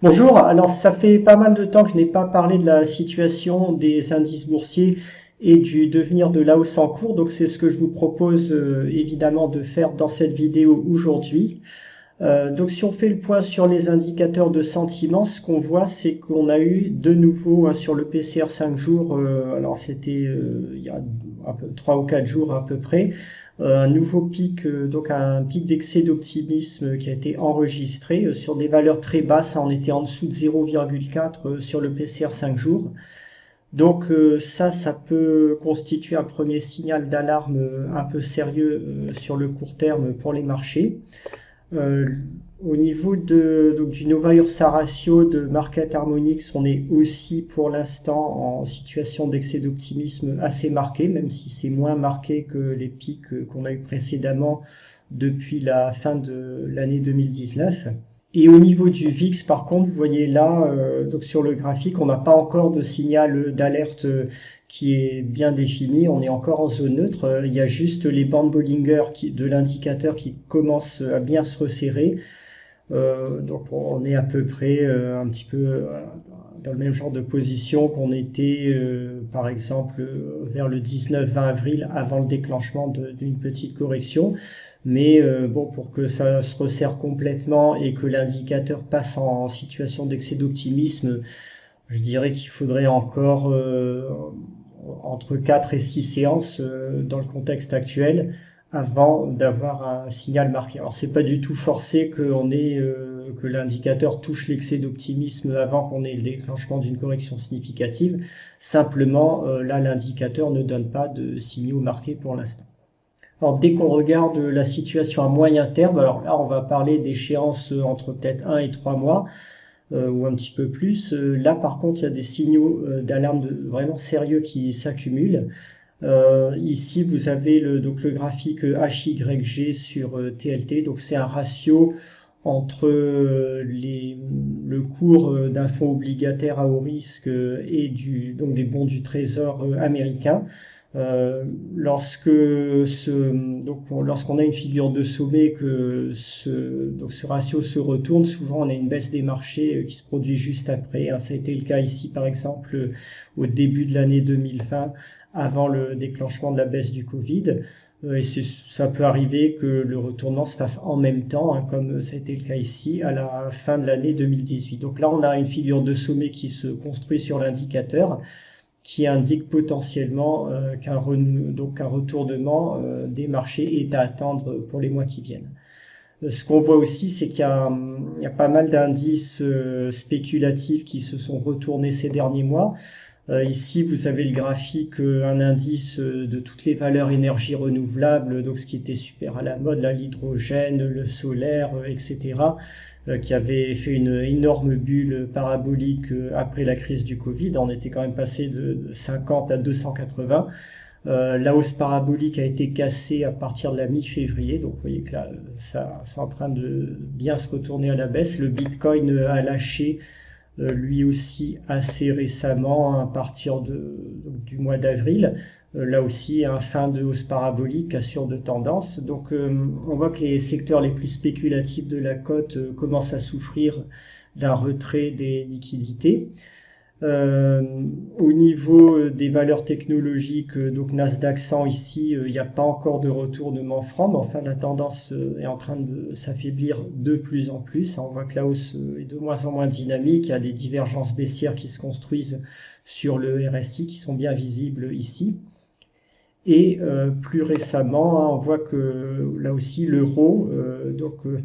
Bonjour, alors ça fait pas mal de temps que je n'ai pas parlé de la situation des indices boursiers et du devenir de la hausse en cours, donc c'est ce que je vous propose évidemment de faire dans cette vidéo aujourd'hui. Donc si on fait le point sur les indicateurs de sentiment, ce qu'on voit c'est qu'on a eu de nouveau sur le PCR 5 jours, alors c'était il y a 3 ou 4 jours à peu près, un nouveau pic, donc un pic d'excès d'optimisme qui a été enregistré sur des valeurs très basses. On était en dessous de 0,4 sur le PCR 5 jours. Donc ça peut constituer un premier signal d'alarme un peu sérieux sur le court terme pour les marchés. Euh, Au niveau donc, du Nova Ursa Ratio de Market Harmonics, on est aussi pour l'instant en situation d'excès d'optimisme assez marqué, même si c'est moins marqué que les pics qu'on a eu précédemment depuis la fin de l'année 2019. Et au niveau du VIX, par contre, vous voyez là, donc sur le graphique, on n'a pas encore de signal d'alerte qui est bien défini. On est encore en zone neutre. Il y a juste les bandes Bollinger de l'indicateur qui commencent à bien se resserrer. Donc on est à peu près un petit peu dans le même genre de position qu'on était par exemple vers le 19-20 avril avant le déclenchement d'une petite correction. Mais bon, pour que ça se resserre complètement et que l'indicateur passe en situation d'excès d'optimisme, je dirais qu'il faudrait encore entre 4 et 6 séances dans le contexte actuel avant d'avoir un signal marqué. Alors c'est pas du tout forcé que l'indicateur touche l'excès d'optimisme avant qu'on ait le déclenchement d'une correction significative. Simplement, là l'indicateur ne donne pas de signaux marqués pour l'instant. Alors dès qu'on regarde la situation à moyen terme, alors là on va parler d'échéances entre peut-être 1 et 3 mois ou un petit peu plus. Là par contre il y a des signaux d'alarme vraiment sérieux qui s'accumulent. Ici, vous avez donc le graphique HYG sur TLT. Donc, c'est un ratio entre le cours d'un fonds obligataire à haut risque et donc des bons du Trésor américain. Lorsqu'on a une figure de sommet, que ce ratio se retourne, souvent on a une baisse des marchés qui se produit juste après. Ça a été le cas ici, par exemple, au début de l'année 2020 avant le déclenchement de la baisse du Covid. Et ça peut arriver que le retournement se fasse en même temps, comme ça a été le cas ici, à la fin de l'année 2018. Donc là, on a une figure de sommet qui se construit sur l'indicateur, qui indique potentiellement qu'un retournement des marchés est à attendre pour les mois qui viennent. Ce qu'on voit aussi, c'est qu'il y a pas mal d'indices spéculatifs qui se sont retournés ces derniers mois. Ici, vous avez le graphique, un indice de toutes les valeurs énergie renouvelable, donc ce qui était super à la mode, l'hydrogène, le solaire, etc., qui avait fait une énorme bulle parabolique après la crise du Covid. On était quand même passé de 50 à 280. La hausse parabolique a été cassée à partir de la mi-février, donc vous voyez que là, ça c'est en train de bien se retourner à la baisse. Le Bitcoin a lâché lui aussi assez récemment, à partir du mois d'avril. Là aussi, un fin de hausse parabolique, cassure de tendance. Donc on voit que les secteurs les plus spéculatifs de la cote commencent à souffrir d'un retrait des liquidités. Euh, Au niveau des valeurs technologiques, donc Nasdaq 100 ici, il n'y a pas encore de retournement franc, mais enfin la tendance est en train de s'affaiblir de plus en plus. On voit que la hausse est de moins en moins dynamique, il y a des divergences baissières qui se construisent sur le RSI qui sont bien visibles ici. Et plus récemment, on voit que là aussi l'euro,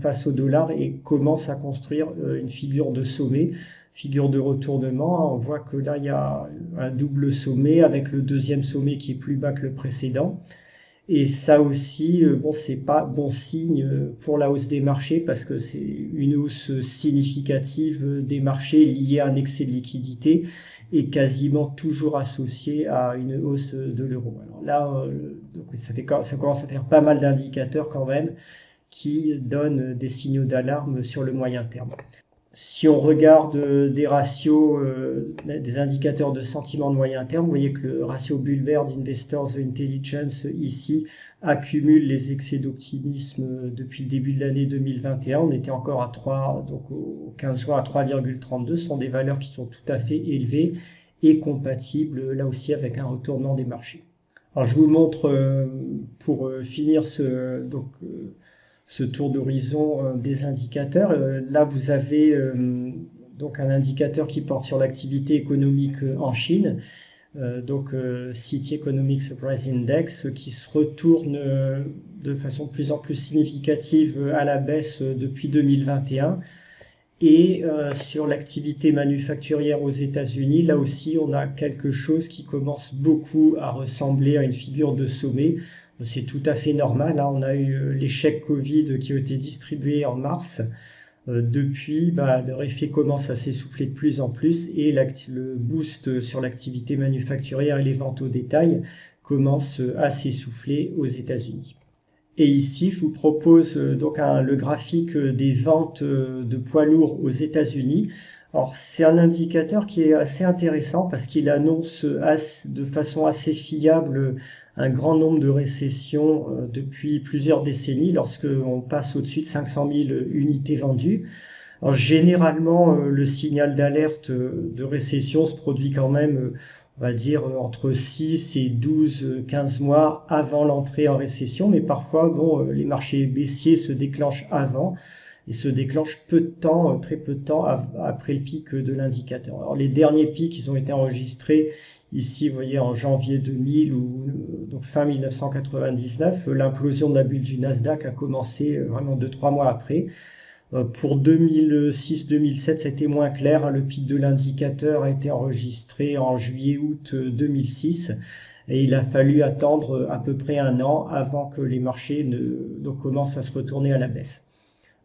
face au dollar, commence à construire une figure de sommet, figure de retournement. On voit que là il y a un double sommet avec le deuxième sommet qui est plus bas que le précédent. Et ça aussi, bon, c'est pas bon signe pour la hausse des marchés parce que c'est une hausse significative des marchés liée à un excès de liquidité et quasiment toujours associée à une hausse de l'euro. Alors là, ça commence à faire pas mal d'indicateurs quand même qui donnent des signaux d'alarme sur le moyen terme. Si on regarde des ratios, des indicateurs de sentiment de moyen terme, vous voyez que le ratio Bulwer d'Investors Intelligence ici accumule les excès d'optimisme depuis le début de l'année 2021. On était encore à 3, donc au 15 juin à 3,32. Ce sont des valeurs qui sont tout à fait élevées et compatibles là aussi avec un retournement des marchés. Alors je vous montre pour finir ce tour d'horizon des indicateurs. Là, vous avez donc un indicateur qui porte sur l'activité économique en Chine, City Economic Surprise Index, qui se retourne de façon de plus en plus significative à la baisse depuis 2021. Et sur l'activité manufacturière aux États-Unis, là aussi, on a quelque chose qui commence beaucoup à ressembler à une figure de sommet. C'est tout à fait normal, hein. On a eu les chèques Covid qui ont été distribués en mars. Depuis, leur effet commence à s'essouffler de plus en plus et le boost sur l'activité manufacturière et les ventes au détail commence à s'essouffler aux États-Unis. Et ici, je vous propose le graphique des ventes de poids lourds aux États-Unis. Alors, c'est un indicateur qui est assez intéressant parce qu'il annonce de façon assez fiable un grand nombre de récessions depuis plusieurs décennies lorsque on passe au-dessus de 500 000 unités vendues. Alors, généralement, le signal d'alerte de récession se produit quand même, on va dire, entre 6 et 12, 15 mois avant l'entrée en récession, mais parfois, les marchés baissiers se déclenchent avant et se déclenchent peu de temps, très peu de temps après le pic de l'indicateur. Alors, les derniers pics, ils ont été enregistrés ici, vous voyez, en janvier 2000 ou donc fin 1999. L'implosion de la bulle du Nasdaq a commencé vraiment 2-3 mois après. Pour 2006-2007, c'était moins clair. Le pic de l'indicateur a été enregistré en juillet-août 2006 et il a fallu attendre à peu près un an avant que les marchés commencent à se retourner à la baisse.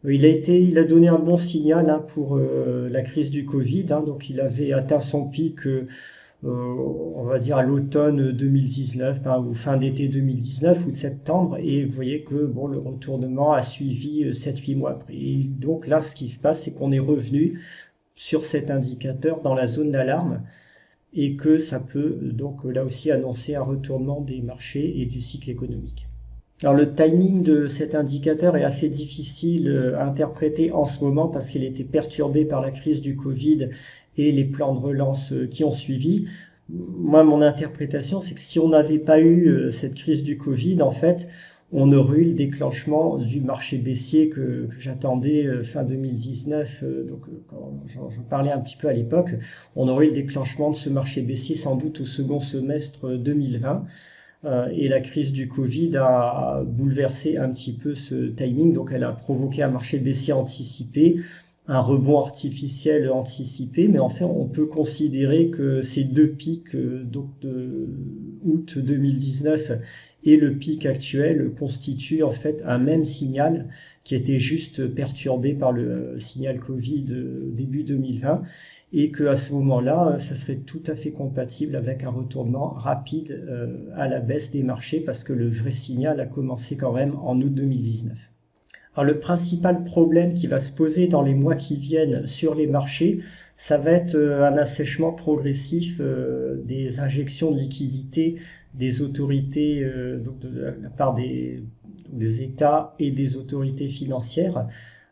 Il a donné un bon signal pour la crise du Covid. Donc il avait atteint son pic, on va dire à l'automne 2019 ou fin d'été 2019 ou de septembre. Et vous voyez que le retournement a suivi 7-8 mois après. Et donc là, ce qui se passe, c'est qu'on est revenu sur cet indicateur dans la zone d'alarme et que ça peut donc là aussi annoncer un retournement des marchés et du cycle économique. Alors le timing de cet indicateur est assez difficile à interpréter en ce moment parce qu'il était perturbé par la crise du Covid et les plans de relance qui ont suivi. Moi, mon interprétation, c'est que si on n'avait pas eu cette crise du Covid, en fait, on aurait eu le déclenchement du marché baissier que j'attendais fin 2019, quand j'en parlais un petit peu à l'époque, on aurait eu le déclenchement de ce marché baissier sans doute au second semestre 2020. Et la crise du Covid a bouleversé un petit peu ce timing, donc elle a provoqué un marché baissier anticipé, un rebond artificiel anticipé, mais enfin on peut considérer que ces deux pics, donc de août 2019 et le pic actuel, constituent en fait un même signal qui était juste perturbé par le signal Covid début 2020. Et qu'à ce moment-là, ça serait tout à fait compatible avec un retournement rapide à la baisse des marchés parce que le vrai signal a commencé quand même en août 2019. Alors le principal problème qui va se poser dans les mois qui viennent sur les marchés, ça va être un assèchement progressif des injections de liquidités des autorités, donc de la part des États et des autorités financières,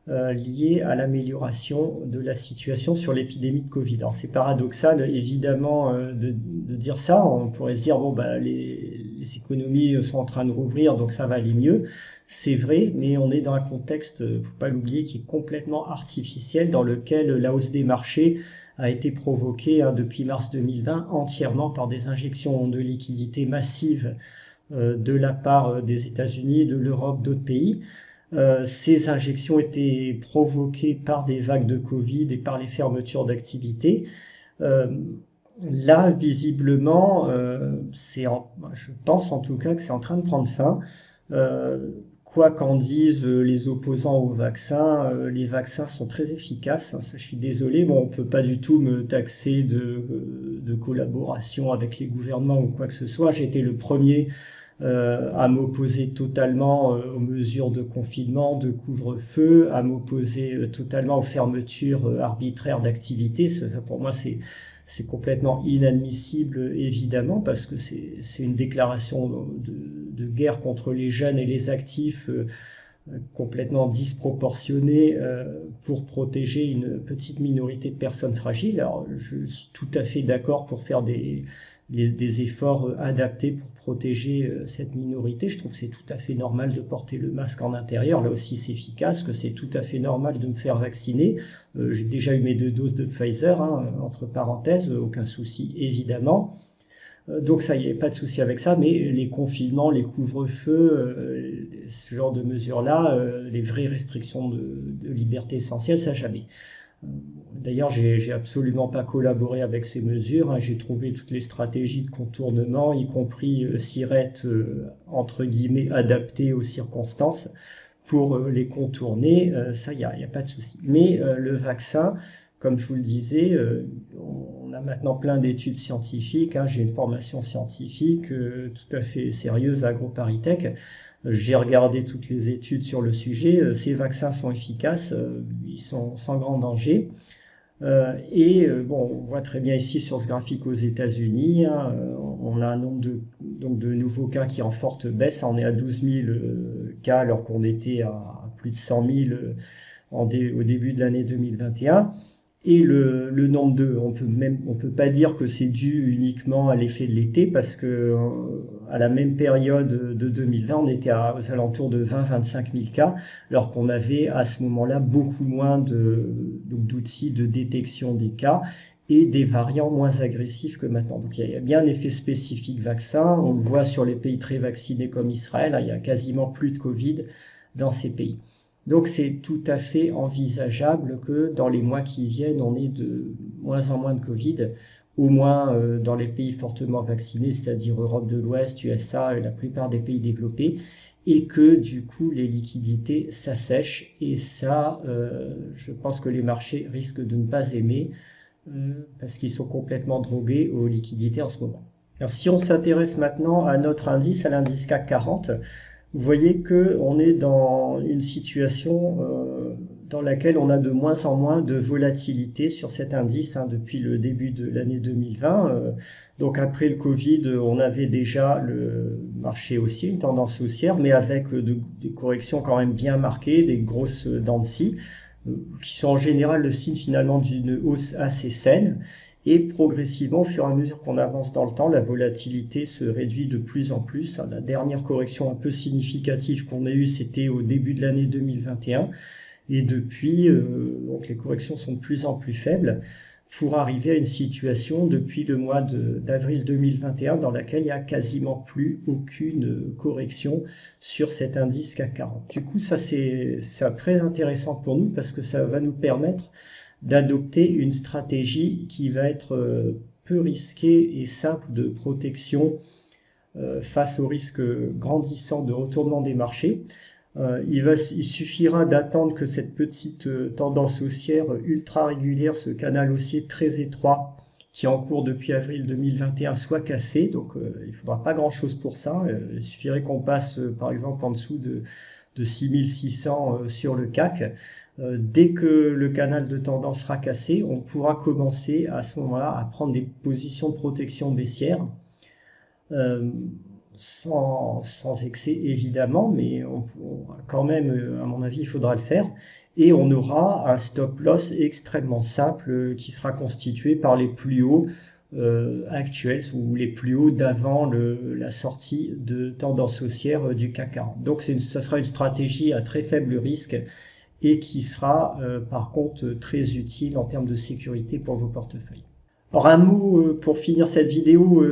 liées à l'amélioration de la situation sur l'épidémie de Covid. Alors c'est paradoxal évidemment de dire ça, on pourrait se dire les économies sont en train de rouvrir donc ça va aller mieux, c'est vrai, mais on est dans un contexte, faut pas l'oublier, qui est complètement artificiel, dans lequel la hausse des marchés a été provoquée depuis mars 2020 entièrement par des injections de liquidités massives de la part des États-Unis, de l'Europe, d'autres pays. Ces injections étaient provoquées par des vagues de Covid et par les fermetures d'activités. Là, visiblement, je pense en tout cas que c'est en train de prendre fin. Quoi qu'en disent les opposants au vaccin, les vaccins sont très efficaces. Ça, je suis désolé, on ne peut pas du tout me taxer de collaboration avec les gouvernements ou quoi que ce soit. J'ai été le premier à m'opposer totalement aux mesures de confinement, de couvre-feu, à m'opposer totalement aux fermetures arbitraires d'activités. Ça, pour moi, c'est complètement inadmissible, évidemment, parce que c'est une déclaration de guerre contre les jeunes et les actifs complètement disproportionnée pour protéger une petite minorité de personnes fragiles. Alors, je suis tout à fait d'accord pour faire des efforts adaptés pour protéger cette minorité. Je trouve que c'est tout à fait normal de porter le masque en intérieur. Là aussi, c'est efficace, que c'est tout à fait normal de me faire vacciner. J'ai déjà eu mes 2 doses de Pfizer, hein, entre parenthèses, aucun souci, évidemment. Donc ça, il n'y avait pas de souci avec ça, mais les confinements, les couvre-feux, ce genre de mesures-là, les vraies restrictions de liberté essentielle, ça jamais. D'ailleurs, j'ai absolument pas collaboré avec ces mesures, hein. J'ai trouvé toutes les stratégies de contournement, y compris sirettes entre guillemets adaptées aux circonstances pour les contourner. Ça, il n'y a pas de souci. Mais le vaccin, comme je vous le disais, on a maintenant plein d'études scientifiques, hein. J'ai une formation scientifique tout à fait sérieuse à AgroParisTech. J'ai regardé toutes les études sur le sujet. Ces vaccins sont efficaces, ils sont sans grand danger. Bon, on voit très bien ici sur ce graphique aux États-Unis, hein, on a un nombre de nouveaux cas qui est en forte baisse. On est à 12 000 cas alors qu'on était à plus de 100 000 au début de l'année 2021. Et le nombre on peut pas dire que c'est dû uniquement à l'effet de l'été, parce que à la même période de 2020, on était aux alentours de 20-25 000 cas, alors qu'on avait à ce moment-là beaucoup moins d'outils de détection des cas et des variants moins agressifs que maintenant. Donc il y a bien un effet spécifique vaccin. On le voit sur les pays très vaccinés comme Israël, hein, il y a quasiment plus de Covid dans ces pays. Donc c'est tout à fait envisageable que dans les mois qui viennent, on ait de moins en moins de Covid, au moins dans les pays fortement vaccinés, c'est-à-dire Europe de l'Ouest, USA et la plupart des pays développés, et que du coup les liquidités s'assèchent. Et ça, je pense que les marchés risquent de ne pas aimer, parce qu'ils sont complètement drogués aux liquidités en ce moment. Alors si on s'intéresse maintenant à notre indice, à l'indice CAC 40, vous voyez qu'on est dans une situation dans laquelle on a de moins en moins de volatilité sur cet indice, hein, depuis le début de l'année 2020. Donc après le Covid, on avait déjà le marché haussier, une tendance haussière, mais avec des corrections quand même bien marquées, des grosses dents de scie, qui sont en général le signe finalement d'une hausse assez saine. Et progressivement, au fur et à mesure qu'on avance dans le temps, la volatilité se réduit de plus en plus. La dernière correction un peu significative qu'on a eue, c'était au début de l'année 2021. Et depuis, donc les corrections sont de plus en plus faibles, pour arriver à une situation depuis le mois d'avril 2021 dans laquelle il n'y a quasiment plus aucune correction sur cet indice CAC 40. Du coup, ça c'est très intéressant pour nous, parce que ça va nous permettre d'adopter une stratégie qui va être peu risquée et simple de protection face au risque grandissant de retournement des marchés. Il suffira d'attendre que cette petite tendance haussière ultra régulière, ce canal haussier très étroit qui est en cours depuis avril 2021, soit cassé. Donc il ne faudra pas grand chose pour ça. Il suffirait qu'on passe par exemple en dessous de 6600 sur le CAC. Dès que le canal de tendance sera cassé, on pourra commencer à ce moment-là à prendre des positions de protection baissière, sans excès évidemment, mais quand même, à mon avis, il faudra le faire. Et on aura un stop loss extrêmement simple qui sera constitué par les plus hauts actuels, ou les plus hauts d'avant la sortie de tendance haussière du CAC 40. Donc ça sera une stratégie à très faible risque, et qui sera par contre très utile en termes de sécurité pour vos portefeuilles. Alors un mot pour finir cette vidéo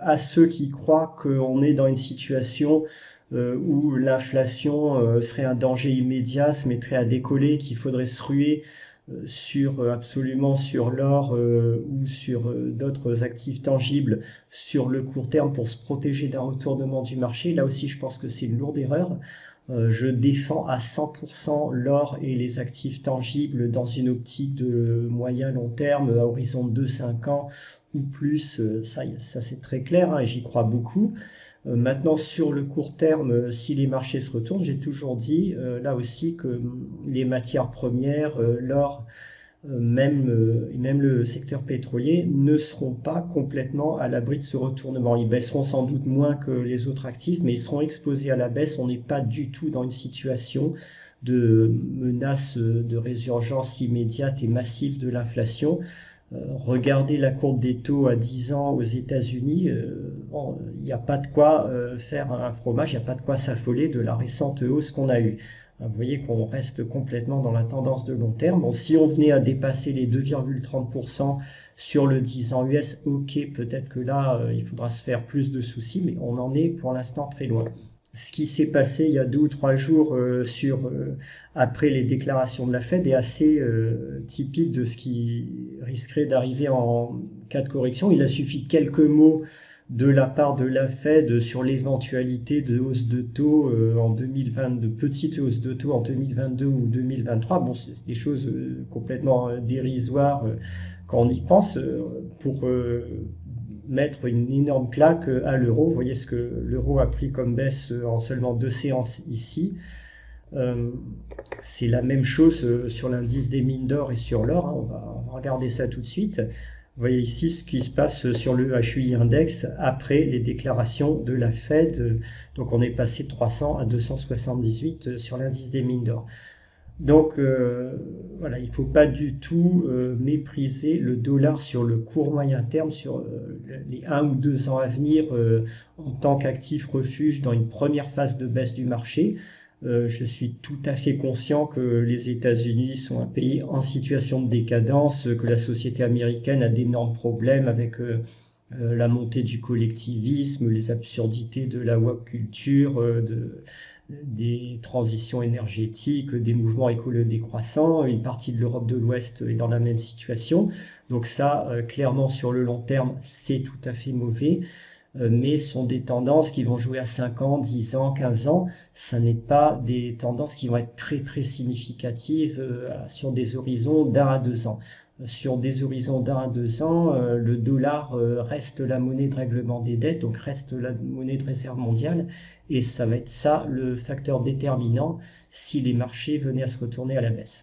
à ceux qui croient qu'on est dans une situation où l'inflation serait un danger immédiat, se mettrait à décoller, qu'il faudrait se ruer absolument sur l'or ou sur d'autres actifs tangibles sur le court terme pour se protéger d'un retournement du marché. Là aussi, je pense que c'est une lourde erreur. Je défends à 100% l'or et les actifs tangibles dans une optique de moyen-long terme, à horizon de 2-5 ans ou plus. Ça c'est très clair, hein, et j'y crois beaucoup. Maintenant, sur le court terme, si les marchés se retournent, j'ai toujours dit là aussi que les matières premières, l'or, même le secteur pétrolier ne seront pas complètement à l'abri de ce retournement. Ils baisseront sans doute moins que les autres actifs, mais ils seront exposés à la baisse. On n'est pas du tout dans une situation de menace de résurgence immédiate et massive de l'inflation. Regardez la courbe des taux à 10 ans aux États-Unis. Bon, il n'y a pas de quoi faire un fromage, il n'y a pas de quoi s'affoler de la récente hausse qu'on a eue. Vous voyez qu'on reste complètement dans la tendance de long terme. Bon, si on venait à dépasser les 2,30% sur le 10 ans US, ok, peut-être que là, il faudra se faire plus de soucis, mais on en est pour l'instant très loin. Ce qui s'est passé il y a 2 ou 3 jours après les déclarations de la Fed est assez typique de ce qui risquerait d'arriver en cas de correction. Il a suffi de quelques mots de la part de la Fed sur l'éventualité de hausse de taux en 2020, de petites hausses de taux en 2022 ou 2023. Bon, c'est des choses complètement dérisoires quand on y pense pour mettre une énorme claque à l'euro. Vous voyez ce que l'euro a pris comme baisse en seulement 2 séances ici. C'est la même chose sur l'indice des mines d'or et sur l'or. On va regarder ça tout de suite. Vous voyez ici ce qui se passe sur le HUI index après les déclarations de la Fed. Donc on est passé de 300 à 278 sur l'indice des mines d'or. Donc voilà, il ne faut pas du tout mépriser le dollar sur le court moyen terme, sur les 1 ou 2 ans à venir en tant qu'actif refuge dans une première phase de baisse du marché. Je suis tout à fait conscient que les États-Unis sont un pays en situation de décadence, que la société américaine a d'énormes problèmes avec la montée du collectivisme, les absurdités de la woke culture, des transitions énergétiques, des mouvements écolo décroissants. Une partie de l'Europe de l'Ouest est dans la même situation. Donc ça, clairement, sur le long terme, c'est tout à fait mauvais. Mais ce sont des tendances qui vont jouer à 5 ans, 10 ans, 15 ans. Ça n'est pas des tendances qui vont être très très significatives sur des horizons d'1 à 2 ans. Sur des horizons d'1 à 2 ans, le dollar reste la monnaie de règlement des dettes, donc reste la monnaie de réserve mondiale, et ça va être ça le facteur déterminant si les marchés venaient à se retourner à la baisse.